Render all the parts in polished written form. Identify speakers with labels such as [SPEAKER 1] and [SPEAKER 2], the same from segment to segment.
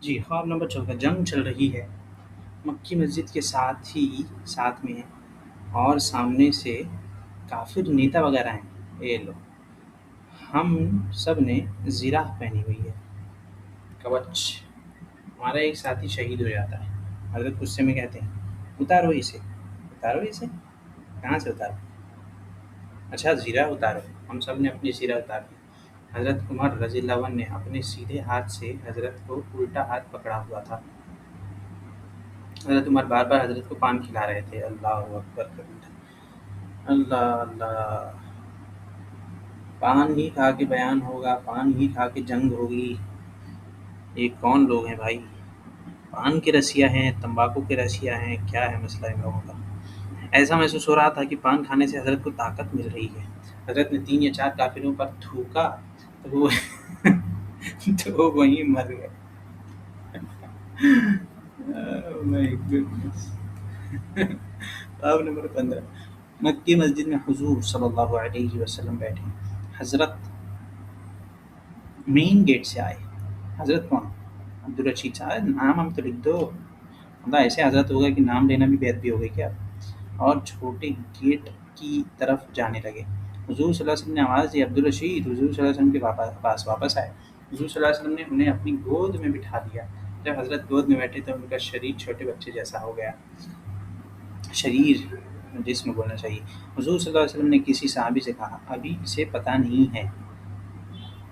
[SPEAKER 1] جی، خواب نمبر 14 جنگ چل رہی ہے مکی مسجد کے ساتھ میں اور سامنے سے کافر نیتا وغیرہ ہیں یہ لو ہم سب نے زرہ پہنی ہوئی ہے کوچ ہمارا ایک ساتھی شہید ہو جاتا ہے حضرت غصے میں کہتے ہیں اتارو اسے کہاں سے اتارو اچھا زرہ اتارو ہم سب نے اپنی زرہ اتار دی حضرت عمر رضی اللہ عنہ نے اپنے سیدھے ہاتھ سے حضرت کو الٹا ہاتھ پکڑا ہوا تھا حضرت عمر بار بار حضرت کو پان کھلا رہے تھے اللہ اکبر اللہ اللہ پان ہی کھا کے بیان ہوگا پان ہی کھا کے جنگ ہوگی یہ کون لوگ ہیں بھائی پان کے رسیا ہیں تمباکو کے رسیا ہیں کیا ہے مسئلہ ان لوگوں کا ایسا محسوس ہو رہا تھا کہ پان کھانے سے حضرت کو طاقت مل رہی ہے حضرت نے 3 یا 4 کافروں پر تھوکا تو وہ تو وہ وہیں مر گئے Oh my goodness. باب نمبر 15 مکی مسجد میں حضور صلی اللہ علیہ وسلم بیٹھے حضرت مین گیٹ سے آئے حضرت کون عبدالرشید صاحب نام ہم تو لکھ دو مطلب ایسے حضرت ہوگا کہ نام لینا بھی بے ادبی ہو گئی کیا اور چھوٹے گیٹ کی طرف جانے لگے حضور صلی اللہ علیہ وسلم نے آواز دی عبدالرشید حضور صلی اللہ علیہ وسلم کے پاس واپس آئے حضور صلی اللہ علیہ وسلم نے انہیں اپنی گود میں بٹھا دیا جب حضرت گود میں بیٹھے تو ان کا شریر چھوٹے بچے جیسا ہو گیا شریر جسم بولنا چاہیے حضور صلی اللہ علیہ وسلم نے کسی صحابی سے کہا ابھی اسے پتہ نہیں ہے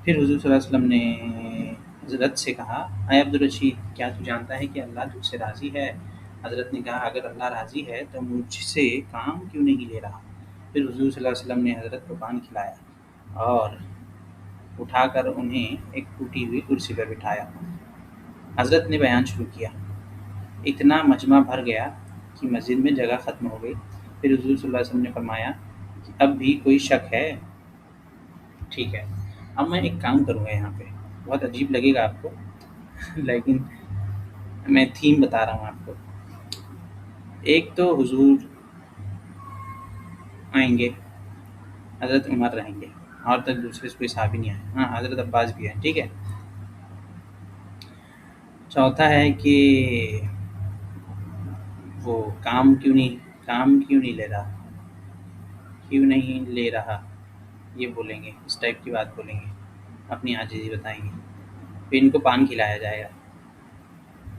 [SPEAKER 1] پھر حضور صلی اللہ علیہ وسلم نے حضرت سے کہا اے عبدالرشید کیا تو جانتا ہے کہ اللہ تجھ سے راضی ہے حضرت نے کہا اگر اللہ راضی ہے تو مجھ سے کام کیوں نہیں لے رہا پھر حضور صلی اللہ علیہ وسلم نے حضرت کو پان کھلایا اور اٹھا کر انہیں ایک ٹوٹی ہوئی کرسی پر بٹھایا حضرت نے بیان شروع کیا اتنا مجمع بھر گیا کہ مسجد میں جگہ ختم ہو گئی پھر حضور صلی اللہ علیہ وسلم نے فرمایا کہ اب بھی کوئی شک ہے ٹھیک ہے اب میں ایک کام کروں گا یہاں پہ بہت عجیب لگے گا آپ کو لیکن میں تھیم بتا رہا ہوں آپ کو ایک تو حضور آئیں گے حضرت عمر رہیں گے اور تک دوسرے سے کوئی صحابی نہیں آئے ہاں حضرت عباس بھی ہیں ٹھیک ہے چوتھا ہے کہ وہ کام کیوں نہیں لے رہا یہ بولیں گے اس ٹائپ کی بات بولیں گے اپنی عاجزی بتائیں گے پھر ان کو پان کھلایا جائے گا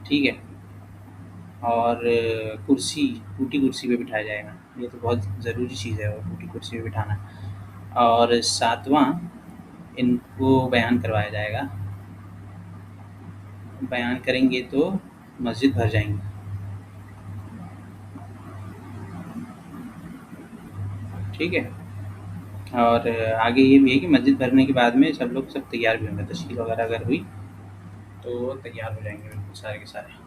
[SPEAKER 1] ٹھیک ہے اور ٹوٹی کرسی پہ بٹھایا جائے گا یہ تو بہت ضروری چیز ہے وہ ٹوٹی کرسی پہ بٹھانا اور 7واں ان کو بیان کروایا جائے گا بیان کریں گے تو مسجد بھر جائیں گے ٹھیک ہے اور آگے یہ بھی ہے کہ مسجد بھرنے کے بعد میں سب تیار بھی ہوں گے تشکیل وغیرہ اگر ہوئی تو تیار ہو جائیں گے بالکل سارے کے سارے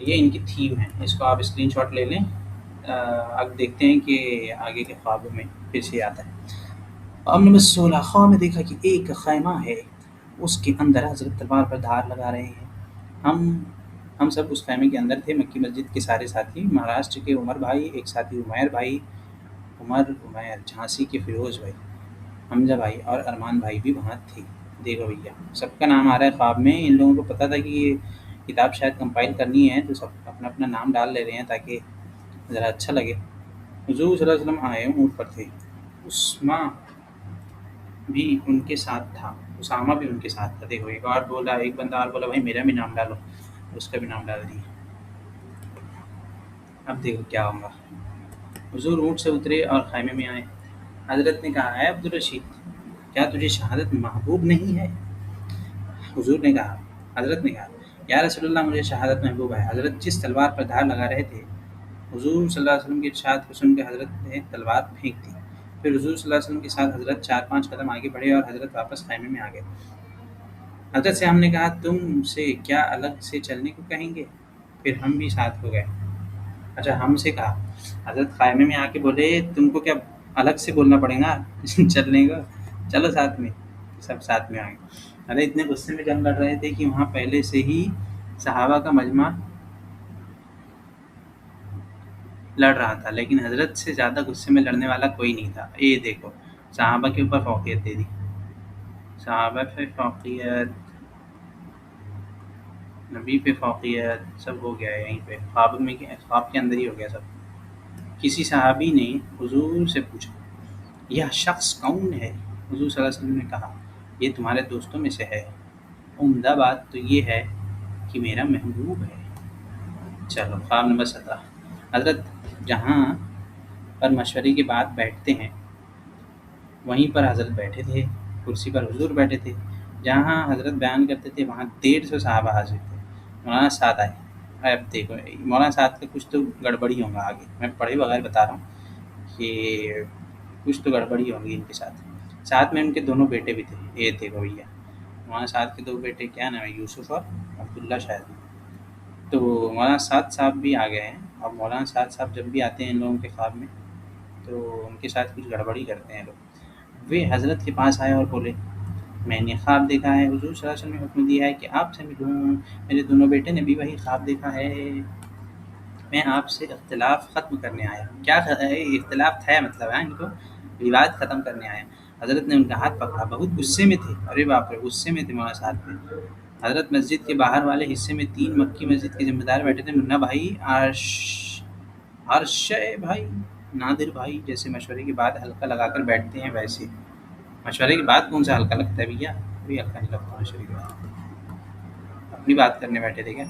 [SPEAKER 1] یہ ان کی تھیم ہے اس کو آپ اسکرین شاٹ لے لیں اب دیکھتے ہیں کہ آگے کے خوابوں میں پھر سے آتا ہے اب نمبر 16 خواب میں دیکھا کہ ایک خیمہ ہے اس کے اندر حضرت تلوار پر دھار لگا رہے ہیں ہم سب اس خیمے کے اندر تھے مکی مسجد کے سارے ساتھی مہاراشٹر کے عمر بھائی ایک ساتھی عمیر جھانسی کے فیروز بھائی حمزہ بھائی اور ارمان بھائی بھی وہاں تھے دیکھو بھیا سب کا نام آ رہا ہے خواب میں ان لوگوں کو پتہ تھا کہ یہ کتاب شاید کمپائل کرنی ہے تو سب اپنا اپنا نام ڈال لے رہے ہیں تاکہ ذرا اچھا لگے حضور صلی اللہ علیہ وسلم آئے اونٹ پر تھے اسامہ بھی ان کے ساتھ تھا دیکھو ایک بندہ اور بولا بھائی میرا بھی نام ڈالو اس کا بھی نام ڈال دیے اب دیکھو کیا ہوگا حضور اونٹ سے اترے اور خیمے میں آئے حضرت نے کہا اے عبدالرشید کیا تجھے شہادت محبوب نہیں ہے حضرت نے کہا یا رسول اللہ مجھے شہادت محبوب ہے حضرت جس تلوار پر دھار لگا رہے تھے حضور صلی اللہ علیہ وسلم کی ارشاد کو سن کے حضرت نے تلوار پھینک دی پھر حضور صلی اللہ علیہ وسلم کے ساتھ حضرت 4-5 قدم آگے بڑھے اور حضرت واپس خیمے میں آ گئے حضرت سے ہم نے کہا تم سے کیا الگ سے چلنے کو کہیں گے پھر ہم بھی ساتھ ہو گئے اچھا ہم سے کہا حضرت خیمے میں آ کے بولے تم کو کیا الگ سے بولنا پڑے گا چلنے کا چلو ساتھ میں سب ساتھ میں آ گئے ارے اتنے غصے میں جنگ لڑ رہے تھے کہ وہاں پہلے سے ہی صحابہ کا مجمع لڑ رہا تھا لیکن حضرت سے زیادہ غصے میں لڑنے والا کوئی نہیں تھا یہ دیکھو صحابہ کے اوپر فوقیت دے دی صحابہ پہ فوقیت نبی پہ فوقیت سب ہو گیا ہے یہیں پہ، خواب میں خواب کے اندر ہی ہو گیا سب۔ کسی صحابی نے حضور سے پوچھا یہ شخص کون ہے؟ حضور صلی اللہ علیہ وسلم نے کہا یہ تمہارے دوستوں میں سے ہے، عمدہ بات تو یہ ہے کہ میرا محبوب ہے۔ چلو خواب نمبر 17، حضرت جہاں پر مشورے کے بعد بیٹھتے ہیں وہیں پر حضرت بیٹھے تھے، کرسی پر حضور بیٹھے تھے، جہاں حضرت بیان کرتے تھے وہاں 150 صحابہ حاضر تھے۔ مولانا سعد آئے، اب دیکھو مولانا سعد کا کچھ تو گڑبڑی ہوگا، آگے میں پڑھے بغیر بتا رہا ہوں کہ کچھ تو گڑبڑی ہوگی ان کے ساتھ۔ ساتھ میں ان کے دونوں بیٹے بھی تھے، یہ دیکھو بھیا مولانا سعد کے 2 بیٹے، کیا نام ہے، یوسف اور عبداللہ شاید۔ تو مولانا سعد صاحب بھی آ گئے ہیں، اور مولانا سعد صاحب جب بھی آتے ہیں ان لوگوں کے خواب میں تو ان کے ساتھ کچھ گڑبڑی کرتے ہیں لوگ۔ وہ حضرت کے پاس آئے اور بولے میں نے خواب دیکھا ہے، حضور صلی اللہ علیہ وسلم نے حکم دیا ہے کہ آپ سے ملوں، میرے دونوں بیٹے نے بھی وہی خواب دیکھا ہے، میں آپ سے اختلاف ختم کرنے آیا ہوں۔ کیا اختلاف تھا مطلب ہے ان کو روایت ختم کرنے آیا۔ حضرت نے ان کا ہاتھ پکڑا، بہت غصے میں تھے، ارے باپ رے غصے میں تھے مولانا صاحب پہ۔ حضرت مسجد کے باہر والے حصے میں 3 مکی مسجد کے ذمہ دار بیٹھے تھے، منا بھائی، عرشے بھائی، نادر بھائی، جیسے مشورے کے بعد حلقہ لگا کر بیٹھتے ہیں ویسے۔ مشورے کے بعد کون سا حلقہ لگتا ہے بھیا؟ کوئی حلقہ نہیں لگتا مشورے کے بعد، اپنی بات کرنے بیٹھے تھے کیا؟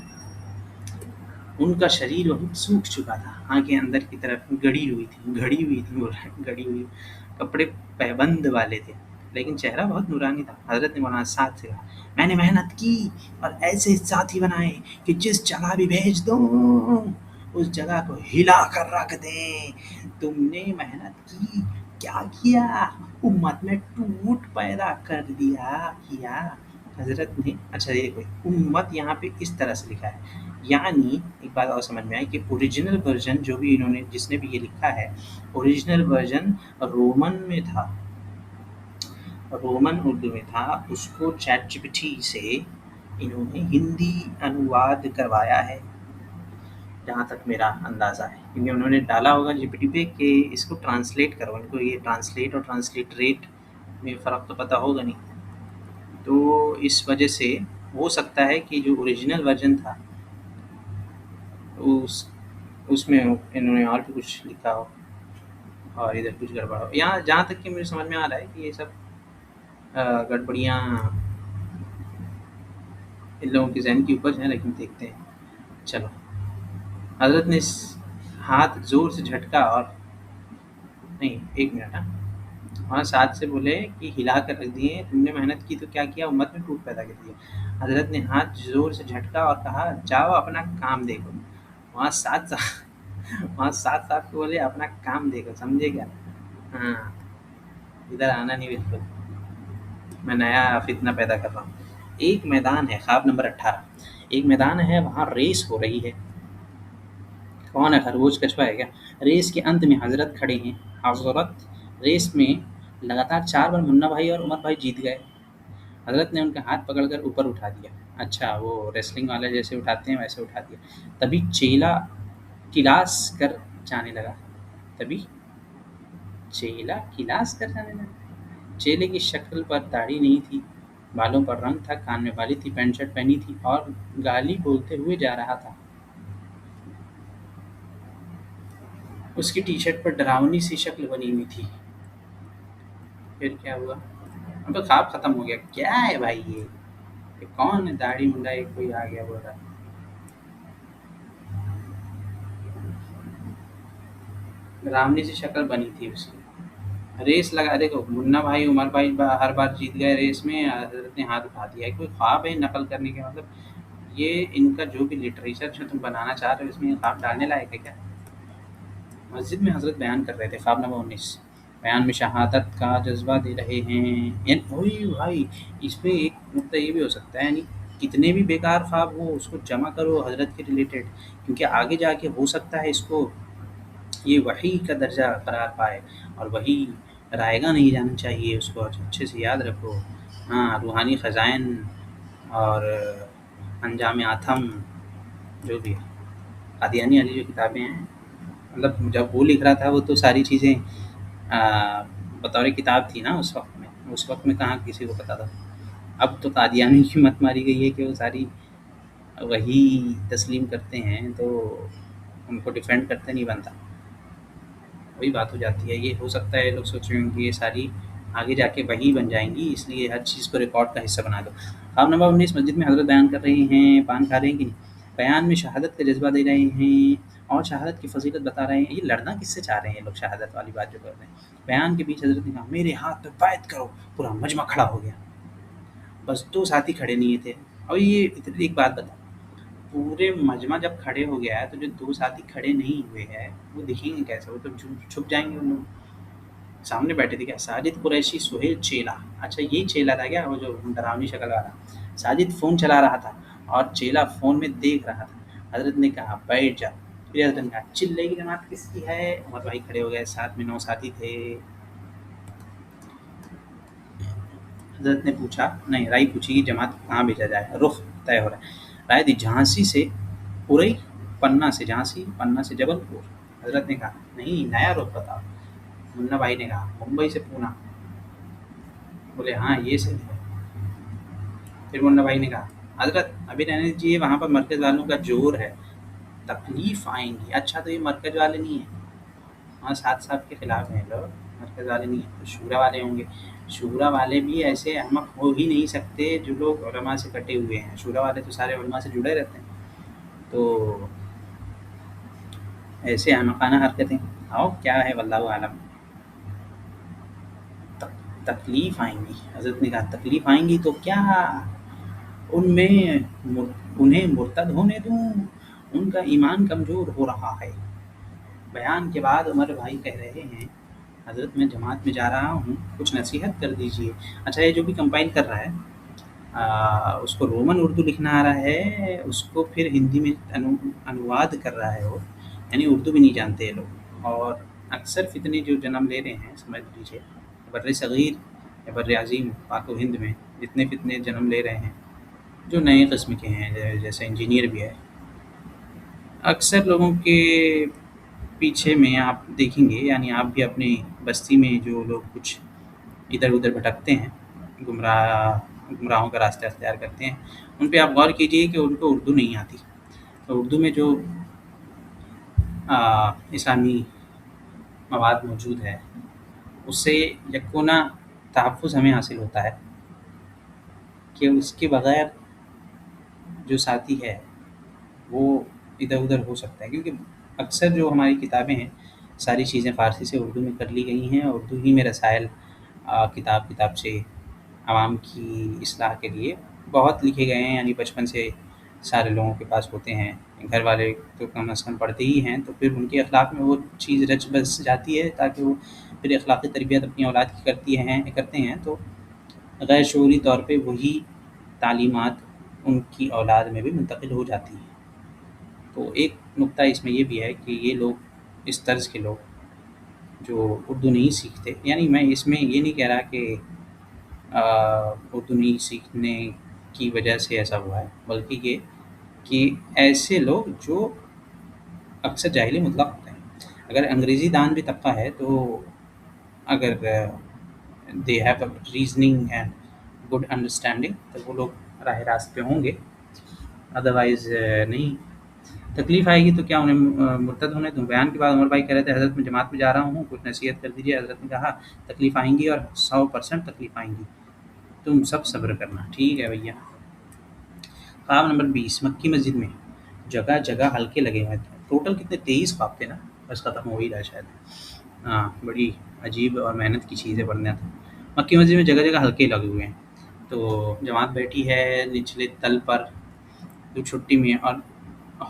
[SPEAKER 1] ان کا شریر بہت سوکھ چکا تھا، آنکھیں اندر کی طرف گڑی ہوئی تھی، گڑی ہوئی، کپڑے پہبند والے تھے، لیکن چہرہ بہت نورانی تھا۔ حضرت نے مولانا سعد سے کہا میں نے محنت کی اور ایسے ساتھی بنائے کہ جس جگہ بھی بھیج دوں اس جگہ کو ہلا کر رکھ دیں۔ تم نے محنت کی، کیا کیا؟ امت میں ٹوٹ پیدا کر دیا کیا۔ حضرت نے اچھا یہ کوئی امت یہاں پہ اس طرح سے لکھا ہے، یعنی ایک بات اور سمجھ میں آئی کہ اوریجنل ورژن جو بھی انہوں نے جس نے بھی یہ لکھا ہے، اوریجنل ورژن رومن میں تھا، رومن اردو میں تھا، اس کو چیٹ جی پی ٹی سے انہوں نے ہندی انواد کروایا ہے جہاں تک میرا اندازہ ہے، کیونکہ انہوں نے ڈالا ہوگا جی پی ٹی پہ کہ اس کو ٹرانسلیٹ کرو، ان کو یہ ٹرانسلیٹ اور ٹرانسلیٹریٹ میں فرق تو پتہ ہوگا نہیں، تو اس وجہ سے ہو سکتا ہے کہ جو اوریجنل ورژن تھا اس میں انہوں نے اور بھی کچھ لکھا ہو اور ادھر کچھ گڑبڑ ہو۔ یہاں جہاں تک کہ مجھے سمجھ میں آ رہا ہے کہ یہ سب گڑبڑیاں ان لوگوں کے ذہن کی اوپر ہیں، لیکن دیکھتے ہیں۔ چلو حضرت نے ہاتھ زور سے جھٹکا اور نہیں، ایک منٹ، وہاں ساتھ سے بولے کہ ہلا کر رکھ دیے، تم نے محنت کی تو کیا کیا؟ امت میں ٹوٹ پیدا کر دیا۔ حضرت نے ہاتھ زور سے جھٹکا اور کہا جاؤ اپنا کام دیکھو۔ وہاں ساتھ کو بولے اپنا کام دیکھو، سمجھے کیا؟ ہاں ادھر آنا نہیں بالکل، میں نیا فتنہ پیدا کر رہا ہوں۔ ایک میدان ہے، خواب نمبر 18، ایک میدان ہے وہاں ریس ہو رہی ہے، کون ہے، خرگوش کچھوا ہے کیا؟ ریس کے انت میں حضرت کھڑے ہیں، حضرت ریس میں لگاتار 4 بار منا بھائی اور عمر بھائی جیت گئے۔ حضرت نے ان کا ہاتھ پکڑ کر اوپر اٹھا دیا، اچھا وہ ریسلنگ والے جیسے اٹھاتے ہیں ویسے اٹھا دیا۔ تبھی چیلا کلاس کر جانے لگا، تبھی چیلا کلاس کر جانے لگا۔ چیلے کی شکل پر داڑھی نہیں تھی، بالوں پر رنگ تھا، کان میں بالی تھی، پینٹ شرٹ پہنی تھی اور گالی بولتے ہوئے جا رہا تھا۔ اس کی ٹی شرٹ پر ڈراؤنی سی شکل بنی ہوئی تھی۔ پھر کیا ہوا؟ اب تو خواب ختم ہو گیا، کیا ہے بھائی یہ کون ہے؟ داڑھی منڈا ایک کوئی آ گیا بول رہا ہے، ڈراؤنی سی شکل بنی تھی اس کی۔ ریس لگا، دیکھو منا بھائی عمر بھائی ہر بار جیت گئے ریس میں، حضرت نے ہاتھ اٹھا دیا۔ کوئی خواب ہے نقل کرنے کے مطلب یہ ان کا جو بھی لٹریچر جو تم بنانا چاہ رہے ہو اس میں یہ خواب ڈالنے لائق ہے کیا؟ مسجد میں حضرت بیان کر رہے تھے، خواب نمبر 19، بیان میں شہادت کا جذبہ دے رہے ہیں، یعنی وہی بھائی اس پہ ایک نقطہ یہ بھی ہو سکتا ہے، یعنی کتنے بھی بیکار خواب ہو اس کو جمع کرو حضرت کے ریلیٹڈ، کیونکہ آگے جا کے ہو سکتا ہے اس کو یہ وحی کا درجہ قرار پائے، اور وہی رائیگاں نہیں جانا چاہیے، اس کو اچھے سے یاد رکھو۔ ہاں روحانی خزائن اور انجام آتھم جو بھی ہے، قادیانی والی جو کتابیں ہیں، مطلب جب وہ لکھ رہا تھا وہ تو ساری چیزیں بطور کتاب تھی نا اس وقت میں کہاں کسی کو پتا تھا۔ اب تو قادیانی کی مت ماری گئی ہے کہ وہ ساری وہی تسلیم کرتے ہیں تو ان کو ڈیفینڈ کرتے نہیں بنتا، وہی بات ہو جاتی ہے۔ یہ ہو سکتا ہے لوگ سوچ رہے ہوں کہ یہ ساری آگے جا کے وہی بن جائیں گی، اس لیے ہر چیز کو ریکارڈ کا حصہ بنا دو۔ خواب نمبر 19 مسجد میں حضرت بیان کر رہے ہیں، پان کھا رہے ہیں کہ نہیں، بیان میں شہادت کا جذبہ دے رہے ہیں اور شہادت کی فضیلت بتا رہے ہیں۔ یہ لڑنا کس سے چاہ رہے ہیں یہ لوگ، شہادت والی بات جو کر رہے ہیں؟ بیان کے بیچ حضرت نے کہا میرے ہاتھ پہ بیعت کرو، پورا مجمع کھڑا ہو گیا، بس دو ساتھی کھڑے نہیں تھے۔ اور یہ ایک بات بتا، پورے مجمع جب کھڑے ہو گیا ہے تو جو دو ساتھی کھڑے نہیں ہوئے ہیں وہ دکھیں گے کیسے؟ وہ تو چھپ جائیں گے ان لوگ۔ سامنے بیٹھے تھے کیا؟ ساجد قریشی، سہیل چیلا، اچھا یہی چیلا تھا کیا وہ جو ڈراؤنی شکل والا؟ ساجد فون چلا رہا تھا اور چیلا فون میں دیکھ رہا تھا۔ حضرت نے کہا بیٹھ جا، پھر حضرت نے کہا چلے کی جماعت کس کی ہے؟ عمر بھائی کھڑے ہو گئے، ساتھ میں 9 ساتھی تھے۔ حضرت نے پوچھا، نہیں رائے پوچھی کہ جماعت کہاں بھیجا جائے، رخ طے ہو رہا ہے۔ رائے دی جھانسی سے پورئی، پننا سے جھانسی، پننا سے جبل پور۔ حضرت نے کہا نہیں نیا رخ بتاؤ۔ منا بھائی نے کہا ممبئی سے پونا۔ بولے ہاں یہ صحیح ہے۔ پھر منا بھائی نے کہا حضرت ابھی رہنے دیجیے، وہاں پر مرکز والوں کا زور ہے، تکلیف آئیں گی۔ اچھا تو یہ مرکز والے نہیں ہیں، ہاں ساتھ صاحب کے خلاف ہیں لوگ، مرکز والے نہیں ہیں تو شورا والے ہوں گے۔ شورا والے بھی ایسے احمق ہو ہی نہیں سکتے جو لوگ علماء سے کٹے ہوئے ہیں، شورا والے تو سارے علماء سے جڑے رہتے ہیں، تو ایسے احمقانہ حرکتیں آؤ کیا ہے واللہ عالم۔ تکلیف آئیں گی، حضرت نے کہا تکلیف آئیں گی تو کیا ان میں انہیں مرتد ہونے دوں، ان کا ایمان کمزور ہو رہا ہے۔ بیان کے بعد عمر بھائی کہہ رہے ہیں حضرت میں جماعت میں جا رہا ہوں، کچھ نصیحت کر دیجئے۔ اچھا یہ جو بھی کمپائل کر رہا ہے اس کو رومن اردو لکھنا آ رہا ہے، اس کو پھر ہندی میں انواد کر رہا ہے وہ، یعنی اردو بھی نہیں جانتے یہ لوگ۔ اور اکثر فتنے جو جنم لے رہے ہیں سمجھ لیجیے، بر صغیر یا بر عظیم پاک و ہند میں جتنے فتنے جنم لے رہے ہیں جو نئے قسم کے ہیں، جیسے انجینئر بھی ہے، اکثر لوگوں کے پیچھے میں آپ دیکھیں گے، یعنی آپ بھی اپنی بستی میں جو لوگ کچھ ادھر ادھر بھٹکتے ہیں، گمراہوں کا راستہ اختیار کرتے ہیں، ان پہ آپ غور کیجئے کہ ان کو اردو نہیں آتی، تو اردو میں جو اسلامی مواد موجود ہے اس سے یکونا تحفظ ہمیں حاصل ہوتا ہے کہ اس کے بغیر جو ساتھی ہے وہ ادھر ادھر ہو سکتا ہے، کیونکہ اکثر جو ہماری کتابیں ہیں ساری چیزیں فارسی سے اردو میں کر لی گئی ہیں، اردو ہی میں رسائل کتاب سے عوام کی اصلاح کے لیے بہت لکھے گئے ہیں، یعنی بچپن سے سارے لوگوں کے پاس ہوتے ہیں، گھر والے تو کم از کم پڑھتے ہی ہیں، تو پھر ان کے اخلاق میں وہ چیز رچ بس جاتی ہے تاکہ وہ پھر اخلاقی تربیت اپنی اولاد کی کرتے ہیں، تو غیر شعوری طور پہ وہی تعلیمات ان کی اولاد میں بھی منتقل ہو جاتی ہیں۔ تو ایک نقطہ اس میں یہ بھی ہے کہ یہ لوگ اس طرز کے لوگ جو اردو نہیں سیکھتے، یعنی میں اس میں یہ نہیں کہہ رہا کہ اردو نہیں سیکھنے کی وجہ سے ایسا ہوا ہے، بلکہ یہ کہ ایسے لوگ جو اکثر جاہلی مطلق ہوتے ہیں، اگر انگریزی دان بھی طبقہ ہے تو اگر they have reasoning and good understanding تو وہ لوگ راہ راست پہ ہوں گے، ادروائز نہیں۔ تکلیف آئے گی تو کیا انہیں مرتد ہونے دوں؟ بیان کے بعد عمر بھائی کہہ رہے تھے حضرت میں جماعت میں جا رہا ہوں، کچھ نصیحت کر دیجیے۔ حضرت نے کہا تکلیف آئیں گی اور 100% تکلیف آئیں گی، تم سب صبر کرنا، ٹھیک ہے بھیا۔ خواب نمبر 20 مکی مسجد میں جگہ جگہ حلقے لگے ہوئے تھے، ٹوٹل کتنے 23 خواب تھے نا، بس ختم ہو ہی رہا شاید۔ ہاں بڑی عجیب اور محنت کی چیزیں پڑھنا تھا۔ مکی مسجد میں جگہ جگہ حلقے لگے ہوئے ہیں، تو جماعت بیٹھی ہے نچلے تل پر، جو چھٹی میں اور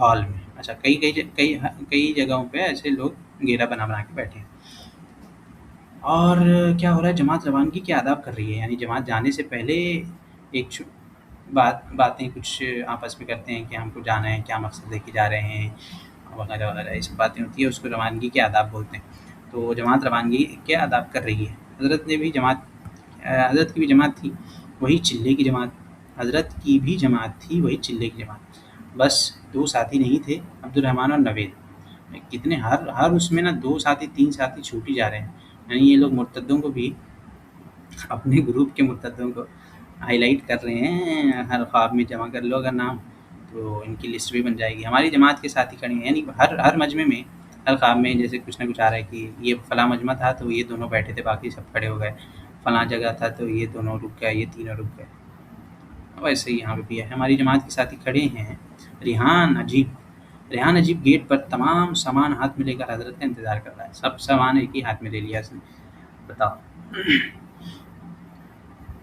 [SPEAKER 1] ہال میں، اچھا کئی جگہوں پہ ایسے لوگ گھیرا بنا کے بیٹھے ہیں۔ اور کیا ہو رہا ہے، جماعت روانگی کے آداب کر رہی ہے، یعنی جماعت جانے سے پہلے ایک باتیں کچھ آپس میں کرتے ہیں کہ ہم کو جانا ہے، کیا مقصد لے کے جا رہے ہیں وغیرہ وغیرہ، یہ سب باتیں ہوتی ہیں، اس کو روانگی کے آداب بولتے ہیں۔ تو جماعت روانگی کے آداب کر رہی ہے۔ حضرت کی بھی جماعت تھی، وہی چلے کی جماعت، حضرت کی بھی جماعت تھی وہی چلے کی جماعت، بس 2 ساتھی نہیں تھے، عبد الرحمن اور نوید۔ کتنے ہر اس میں نا 2 ساتھی 3 ساتھی چھوٹ ہی جا رہے ہیں، یعنی یہ لوگ مرتدوں کو بھی اپنے گروپ کے مرتدوں کو ہائی لائٹ کر رہے ہیں، ہر خواب میں جمع کر لو اگر نام، تو ان کی لسٹ بھی بن جائے گی. ہماری جماعت کے ساتھ ہی کھڑے ہیں، یعنی ہر مجمع میں، ہر خواب میں جیسے کچھ نہ کچھ آ رہا ہے کہ یہ فلاں مجمع تھا تو یہ دونوں بیٹھے تھے، باقی سب کھڑے ہو گئے. فلاں جگہ تھا تو یہ دونوں رک گئے، یہ تینوں رک گئے. ویسے ہی یہاں پہ بھی ہے، ہماری جماعت کے ساتھ ہی کھڑے ہیں. ریحان عجیب گیٹ پر تمام سامان ہاتھ میں لے کر حضرت کا انتظار کر رہا ہے. سب سامان ایک ہی ہاتھ میں لے لیا اس نے. بتاؤ.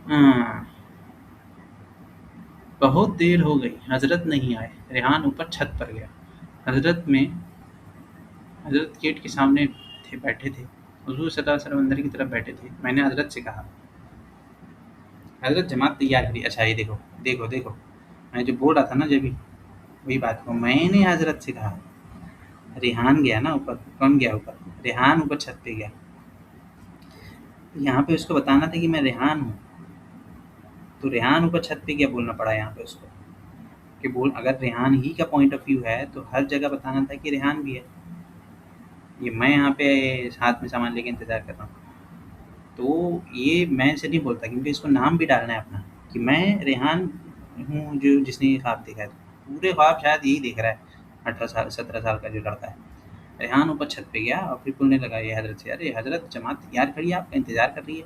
[SPEAKER 1] ہاں، بہت دیر ہو گئی، حضرت نہیں آئے. ریحان اوپر چھت پر گیا. حضرت گیٹ کے سامنے تھے، بیٹھے تھے. حضور صلی اللہ علیہ وسلم اندر کی طرف بیٹھے تھے. میں نے حضرت سے کہا، حضرت جماعت تیار کری. اچھا یہ دیکھو دیکھو دیکھو، میں جو بول رہا تھا نا جبھی وہی بات کو میں نے حضرت سے کہا. ریحان گیا نا اوپر. کون گیا اوپر؟ ریحان اوپر چھت پہ گیا. یہاں پہ اس کو بتانا تھا کہ میں ریحان ہوں، تو ریحان اوپر چھت پہ کیا بولنا پڑا یہاں پہ اس کو کہ اگر ریحان ہی کا پوائنٹ آف ویو ہے تو ہر جگہ بتانا تھا کہ ریحان بھی ہے. یہ میں یہاں پہ ہاتھ میں سامان لے کے انتظار کر رہا ہوں، تو یہ میں سے نہیں بولتا کیونکہ اس کو نام بھی ڈالنا ہے اپنا کہ میں ریحان ہوں جو جس نے یہ خواب دیکھا ہے. پورے خواب شاید یہی دیکھ رہا ہے 18 سال 17 سال کا جو لڑکا ہے. ریحان اوپر چھت پہ گیا اور پھر بولنے لگا یہ حضرت سے، ارے حضرت جماعت تیار کھڑی ہے، آپ کا انتظار کر رہی ہے.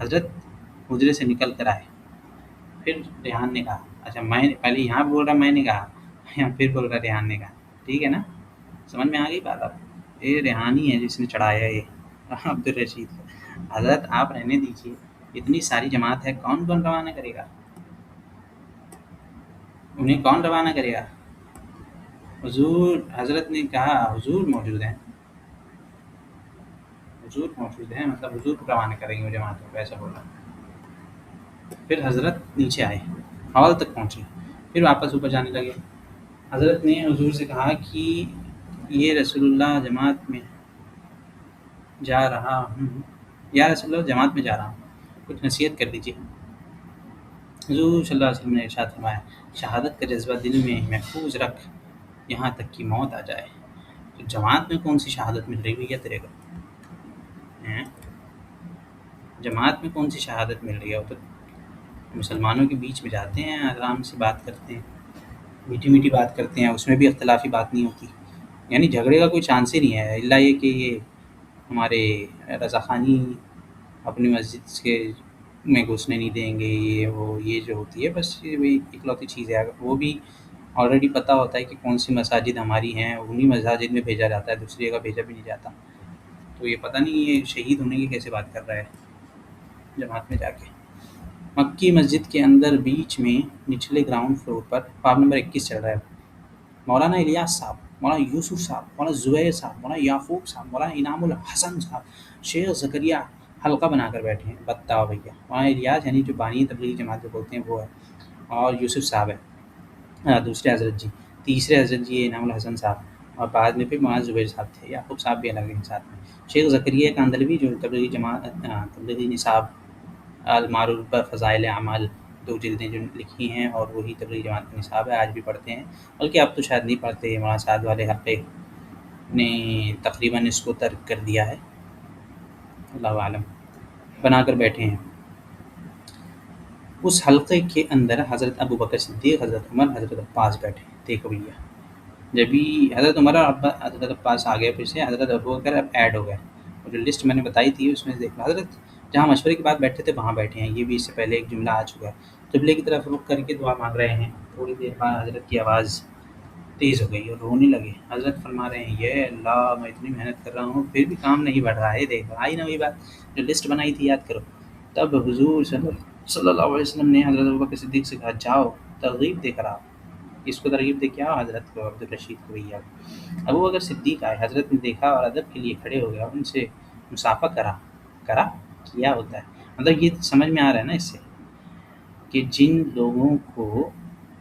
[SPEAKER 1] حضرت حجرے سے نکل کر آئے. پھر ریحان نے کہا، اچھا میں پہلے یہاں بول رہا میں نے کہا، یہاں پھر بول رہا ریحان نے کہا. ٹھیک ہے نا، سمجھ میں آ گئی بات آپ؟ یہ ریحانی ہے جس نے چڑھایا یہ عبدالرشید کو. حضرت آپ رہنے دیجیے، اتنی ساری جماعت ہے، کون کون روانہ کرے گا؟ انہیں کون روانہ کرے گا؟ حضور. حضرت نے کہا حضور موجود ہیں، حضور موجود ہیں، مطلب حضور کو روانہ کریں گے وہ جماعت کو، ایسا بولا. پھر حضرت نیچے آئے، ہال تک پہنچے، پھر واپس اوپر جانے لگے. حضرت نے حضور سے کہا کہ یہ رسول اللہ جماعت میں جا رہا ہوں، یا رسول اللہ جماعت میں جا رہا ہوں، کچھ نصیحت کر دیجیے. حضور صلی اللہ علیہ وسلم نے ارشاد فرمایا، شہادت کا جذبہ دل میں محفوظ رکھ یہاں تک کہ موت آ جائے. تو جماعت میں کون سی شہادت مل رہی ہے تیرے کو؟ جماعت میں کون سی شہادت مل رہی ہے؟ وہ تو مسلمانوں کے بیچ میں جاتے ہیں، آرام سے بات کرتے ہیں، میٹھی میٹھی بات کرتے ہیں، اس میں بھی اختلافی بات نہیں ہوتی. یعنی جھگڑے کا کوئی چانس ہی نہیں ہے، الا یہ کہ یہ ہمارے رضاخانی اپنی مسجد کے میں گھسنے نہیں دیں گے، یہ جو ہوتی ہے بس یہ وہی اکلوتی چیز ہے. وہ بھی آلریڈی پتہ ہوتا ہے کہ کون سی مساجد ہماری ہیں، انہی مساجد میں بھیجا جاتا ہے، دوسری جگہ بھیجا بھی نہیں جاتا. تو یہ پتہ نہیں یہ شہید ہونے کی کیسے بات کر رہا ہے جماعت میں جا کے. مکی مسجد کے اندر بیچ میں نچلے گراؤنڈ فلور پر خواب نمبر 21 چل رہا ہے. مولانا الیاس صاحب، مولانا یوسف صاحب، مولانا زبیر صاحب، مولانا یعقوب صاحب، مولانا انعام الحسن صاحب، شیخ زکریا حلقہ بنا کر بیٹھے ہیں. بتاؤ بھیا، مولانا الیاس یعنی جو بانی تبلیغی جماعت جو بولتے ہیں وہ ہے، اور یوسف صاحب ہے دوسرے حضرت جی، تیسرے حضرت جی انعام الحسن صاحب، اور بعد میں پھر مولانا زبیر صاحب تھے. یعقوب صاحب بھی الگ ہیں ساتھ میں. شیخ زکریا کاندلوی جو تبلیغی جماعت تبلیغی نصاب المعروف فضائل اعمال 2 جلدیں جو لکھی ہیں، اور وہی تبلیغی جماعت کا نصاب ہے، آج بھی پڑھتے ہیں. بلکہ اب تو شاید نہیں پڑھتے، مولانا سعد والے حلقے نے تقریباً اس کو ترک کر دیا ہے، اللہ عالم. بنا کر بیٹھے ہیں. اس حلقے کے اندر حضرت ابو بکر صدیق، حضرت عمر، حضرت عباس بیٹھے. دیکھو بھیا، جب بھی حضرت عمر اور حضرت عباس آ گئے، پھر سے حضرت ابو بکر اب ایڈ ہو گئے. اور جو لسٹ میں نے بتائی تھی اس میں دیکھو، حضرت جہاں مشورے کے بعد بیٹھے تھے وہاں بیٹھے ہیں. یہ بھی اس سے پہلے ایک جملہ آ چکا ہے. قبلے کی طرف رخ کر کے دعا مانگ رہے ہیں. تھوڑی دیر بعد حضرت کی آواز تیز ہو گئی اور رونے لگے. حضرت فرما رہے ہیں، یہ اللہ میں اتنی محنت کر رہا ہوں پھر بھی کام نہیں بڑھ رہا ہے. دیکھو آئی نا وہی بات جو لسٹ بنائی تھی، یاد کرو. تب حضور صلی اللہ علیہ وسلم نے حضرت ابوبکر صدیق سے کہا، جاؤ ترغیب دے کر آؤ. اس کو ترغیب دے کے آؤ، حضرت کو، عبدالرشید کو بھیا. ابوبکر صدیق آئے. حضرت نے دیکھا اور ادب کے لیے کھڑے ہو گیا، ان سے مسافہ کرا کیا ہوتا ہے. مطلب یہ سمجھ میں آ رہا ہے نا اس سے کہ جن لوگوں کو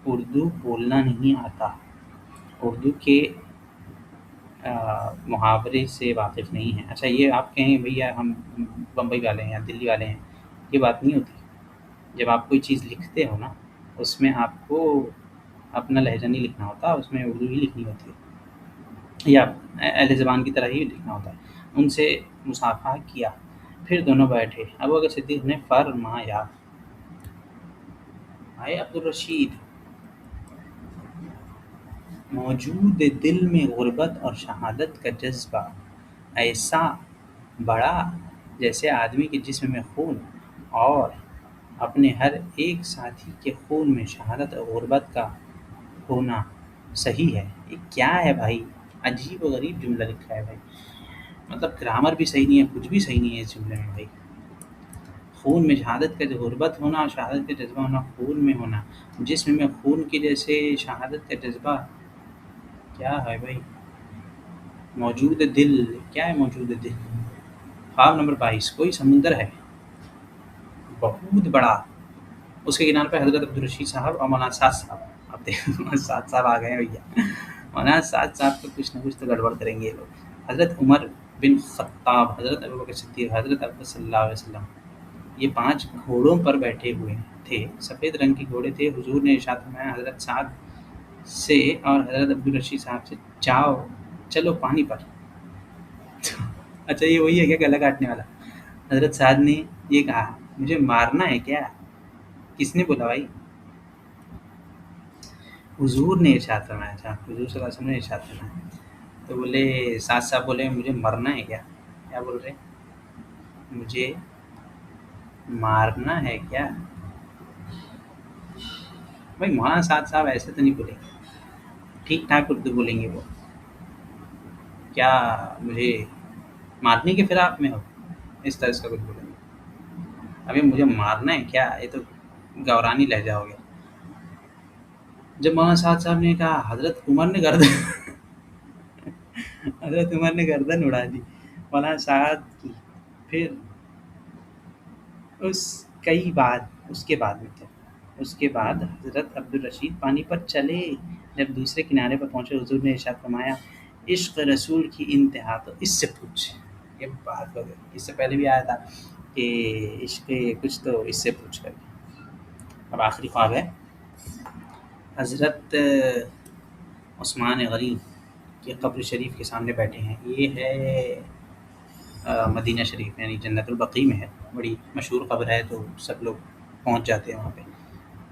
[SPEAKER 1] اردو بولنا نہیں آتا، اردو کے محاورے سے واقف نہیں ہیں. اچھا یہ آپ کہیں بھیا ہم بمبئی والے ہیں یا دلی والے ہیں، یہ بات نہیں ہوتی. جب آپ کوئی چیز لکھتے ہو نا، اس میں آپ کو اپنا لہجہ نہیں لکھنا ہوتا، اس میں اردو ہی لکھنی ہوتی ہے، یا اہل زبان کی طرح ہی لکھنا ہوتا ہے. ان سے مصافحہ کیا، پھر دونوں بیٹھے. ابو بکر صدیق نے فرمایا، آئے عبدالرشید موجود دل میں غربت اور شہادت کا جذبہ ایسا بڑا جیسے آدمی کے جسم میں خون اور اپنے ہر ایک ساتھی کے خون میں شہادت اور غربت کا ہونا صحیح ہے۔ یہ کیا ہے بھائی؟ عجیب و غریب جملہ لکھا ہے بھائی، مطلب گرامر بھی صحیح نہیں ہے، کچھ بھی صحیح نہیں ہے اس جملے میں بھائی۔ خون میں شہادت کا جو غربت ہونا اور شہادت کا جذبہ ہونا، خون میں ہونا، جسم میں خون کے جیسے شہادت کا جذبہ کیا ہے بھائی؟ موجود دل، کیا ہے موجود دل؟ خواب نمبر 22، کوئی سمندر ہے بہت بڑا، اس کے کنارے پہ حضرت عبدالرشید صاحب اور مولانا سعد صاحب، اب دیکھو مولانا سعد صاحب آ گئے ہیں بھیا، مولانا سعد صاحب تو کچھ نہ کچھ تو گڑبڑ کریں گے یہ لوگ۔ حضرت عمر بن خطاب، حضرت ابوبکر صدیق، حضرت اکبر صلی اللہ علیہ وسلم، یہ 5 گھوڑوں پر بیٹھے ہوئے تھے، سفید رنگ کے گھوڑے تھے۔ حضور نے ارشاد فرمایا حضرت سعد سے اور حضرت عبدالرشید صاحب سے، جاؤ چلو پانی پر۔ اچھا یہ وہی ہے کیا گلا کاٹنے والا؟ حضرت سعد نے یہ کہا، مجھے مارنا ہے کیا؟ کس نے بولا بھائی؟ حضور نے ارشاد فرمایا تھا، حضور صلی اللہ علیہ وسلم نے ارشاد فرمایا۔ تو بولے سعد صاحب بولے مجھے مرنا ہے کیا؟ کیا بول رہے؟ مجھے مارنا ہے کیا؟ بھائی مولانا سعد صاحب ایسے تو نہیں بولیں گے، ٹھیک ٹھاک اردو بولیں گے وہ، کیا مجھے مارنے کے فراق میں ہو، اس طرح سے کچھ بولیں گے۔ ابھی مجھے مارنا ہے کیا، یہ تو گورانی لہجہ ہو گیا۔ جب مولانا سعد صاحب نے کہا حضرت عمر نے گردن حضرت عمر نے گردن اڑا دی مولانا سعد کی، پھر اس کے بعد میں کیا؟ اس کے بعد حضرت عبدالرشید پانی پر چلے، جب دوسرے کنارے پر پہنچے حضور نے ارشاد فرمایا عشق رسول کی انتہا تو اس سے پوچھ۔ یہ بات ہو گئی، اس سے پہلے بھی آیا تھا کہ عشق کچھ تو اس سے پوچھ کر۔ اب آخری خواب ہے، حضرت عثمان غنی کی قبر شریف کے سامنے بیٹھے ہیں، یہ ہے مدینہ شریف یعنی جنت البقیع میں ہے، بڑی مشہور قبر ہے تو سب لوگ پہنچ جاتے ہیں وہاں پہ۔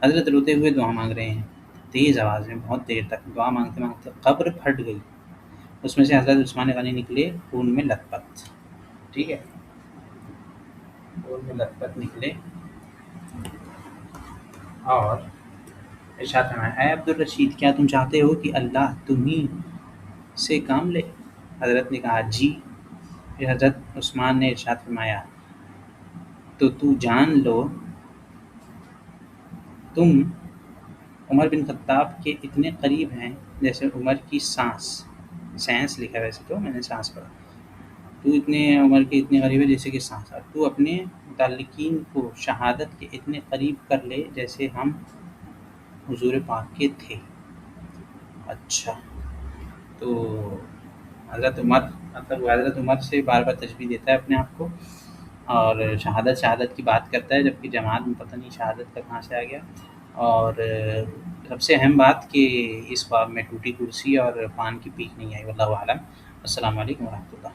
[SPEAKER 1] حضرت روتے ہوئے دعا مانگ رہے ہیں، تیز آواز میں بہت دیر تک دعا مانگتے مانگتے قبر پھٹ گئی، اس میں سے حضرت عثمان غنی نکلے خون میں لت پت، ٹھیک ہے، خون میں لت پت نکلے اور ارشاد فرمایا اے عبدالرشید کیا تم چاہتے ہو کہ اللہ تمہیں سے کام لے؟ حضرت نے کہا جی۔ پھر حضرت عثمان نے ارشاد فرمایا تو جان لو تم عمر بن خطاب کے اتنے قریب ہیں جیسے عمر کی سانس لکھا ہے، ویسے تو میں نے سانس پڑھا، تو اتنے عمر کے اتنے قریب ہے جیسے کہ سانس، اور تو اپنے متعلقین کو شہادت کے اتنے قریب کر لے جیسے ہم حضور پاک کے تھے۔ اچھا تو حضرت عمر، مطلب وہ حضرت عمر سے بار بار تشبیہ دیتا ہے اپنے آپ کو، اور شہادت کی بات کرتا ہے، جبکہ جماعت میں پتہ نہیں شہادت کا کہاں سے آ گیا۔ اور سب سے اہم بات کہ اس خواب میں ٹوٹی کرسی اور پان کی پیک نہیں آئی، واللہ اعلم۔ السلام علیکم ورحمۃ اللہ۔